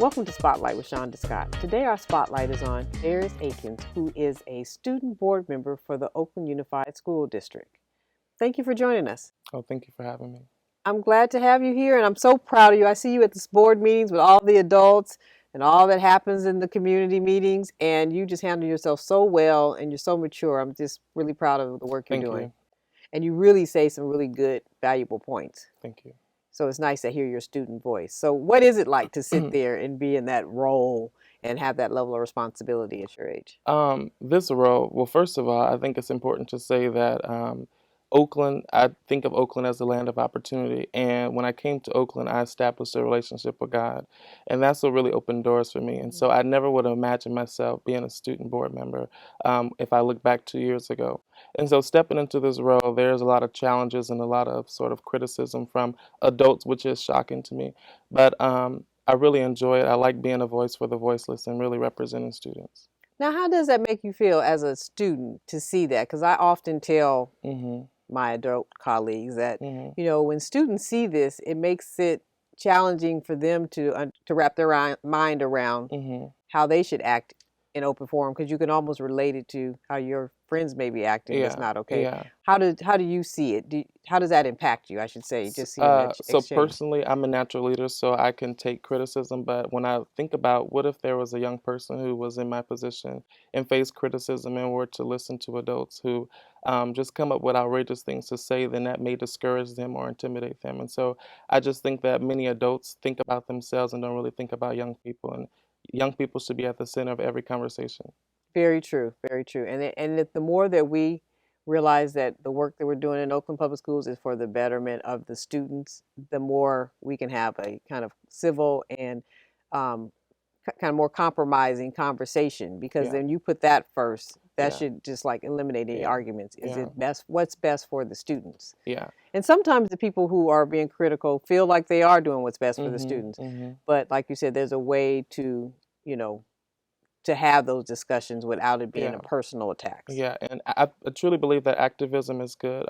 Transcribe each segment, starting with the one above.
Welcome to Spotlight with Shonda Scott. Today our spotlight is on Darius Aikens, who is a student board member for the Oakland Unified School District. Thank you for joining us. Oh, thank you for having me. I'm glad to have you here, and I'm so proud of you. I see you at the board meetings with all the adults and all that happens in the community meetings, and you just handle yourself so well, and you're so mature. I'm just really proud of the work you're Thank doing. you. And you really say some really good, valuable points. Thank you. So it's nice to hear your student voice. So what is it like to sit there and be in that role and have that level of responsibility at your age? This role, well, first of all, I think it's important to say that Oakland, I think of Oakland as the land of opportunity. And when I came to Oakland, I established a relationship with God. And that's what really opened doors for me. And so I never would have imagined myself being a student board member if I look back 2 years ago. And so stepping into this role, there's a lot of challenges and a lot of sort of criticism from adults, which is shocking to me. But I really enjoy it. I like being a voice for the voiceless and really representing students. Now, how does that make you feel as a student to see that? Because I often tell my adult colleagues that, when students see this, it makes it challenging for them to wrap their mind around how they should act in open forum, because you can almost relate it to how your friends may be acting. That's not okay. Yeah. How do you see it? How does that impact you, I should say, just seeing that So exchange? personally, I'm a natural leader, so I can take criticism. But when I think about what if there was a young person who was in my position and faced criticism and were to listen to adults who just come up with outrageous things to say, then that may discourage them or intimidate them. And so I just think that many adults think about themselves and don't really think about young people. And young people should be at the center of every conversation. Very true, very true. And the more that we realize that the work that we're doing in Oakland Public Schools is for the betterment of the students, the more we can have a kind of civil and kind of more compromising conversation. Because then you put that first, that should just like eliminate any arguments. Is it best? What's best for the students? Yeah. And sometimes the people who are being critical feel like they are doing what's best for the students. But like you said, there's a way to, to have those discussions without it being a personal attacks. Yeah, and I truly believe that activism is good.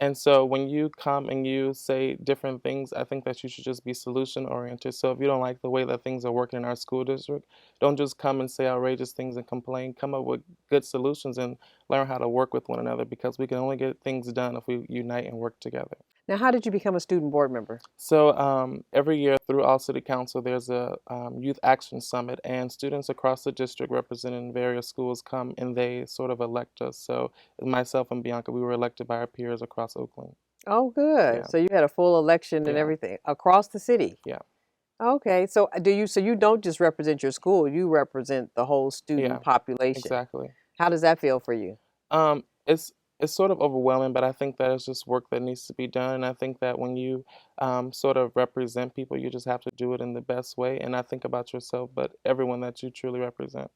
And so when you come and you say different things, I think that you should just be solution oriented. So if you don't like the way that things are working in our school district, don't just come and say outrageous things and complain. Come up with good solutions and learn how to work with one another, because we can only get things done if we unite and work together. Now, how did you become a student board member? So every year through All City Council, there's a Youth Action Summit, and students across the district representing various schools come and they sort of elect us. So myself and Bianca, we were elected by our peers across Oakland. Oh, good. Yeah. So you had a full election and everything across the city. Yeah. Okay. So so you don't just represent your school, you represent the whole student population. Exactly. How does that feel for you? It's sort of overwhelming, but I think that it's just work that needs to be done. And I think that when you sort of represent people, you just have to do it in the best way. And not think about yourself, but everyone that you truly represent.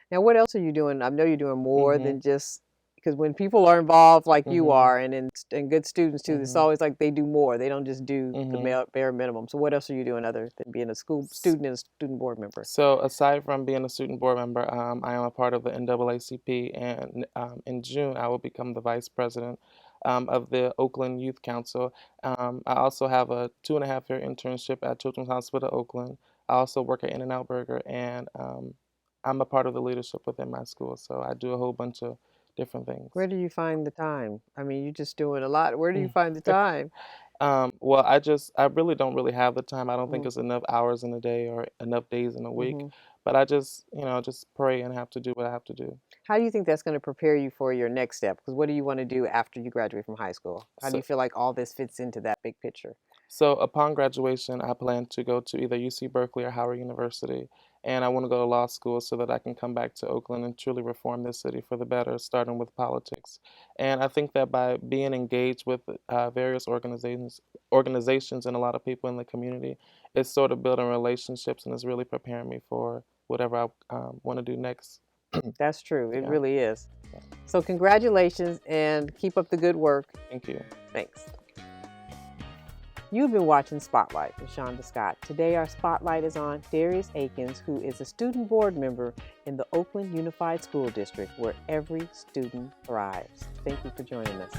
Now, what else are you doing? I know you're doing more than just, because when people are involved like you are, and good students too, it's always like they do more. They don't just do the bare minimum. So what else are you doing other than being a student and a student board member? So aside from being a student board member, I am a part of the NAACP, and in June I will become the vice president of the Oakland Youth Council. I also have a 2.5-year internship at Children's Hospital Oakland. I also work at In-N-Out Burger, and I'm a part of the leadership within my school. So I do a whole bunch of different things. Where do you find the time? I mean, you're just doing a lot. Where do you find the time? Well, I really don't really have the time. I don't think it's enough hours in a day or enough days in a week. But I just pray and have to do what I have to do. How do you think that's going to prepare you for your next step? Because what do you want to do after you graduate from high school? How do you feel like all this fits into that big picture? So upon graduation, I plan to go to either UC Berkeley or Howard University. And I want to go to law school so that I can come back to Oakland and truly reform this city for the better, starting with politics. And I think that by being engaged with various organizations and a lot of people in the community, it's sort of building relationships, and it's really preparing me for whatever I want to do next. That's true. It really is. Yeah. So congratulations, and keep up the good work. Thank you. Thanks. You've been watching Spotlight with Shonda Scott. Today our spotlight is on Darius Aikens, who is a student board member in the Oakland Unified School District, where every student thrives. Thank you for joining us.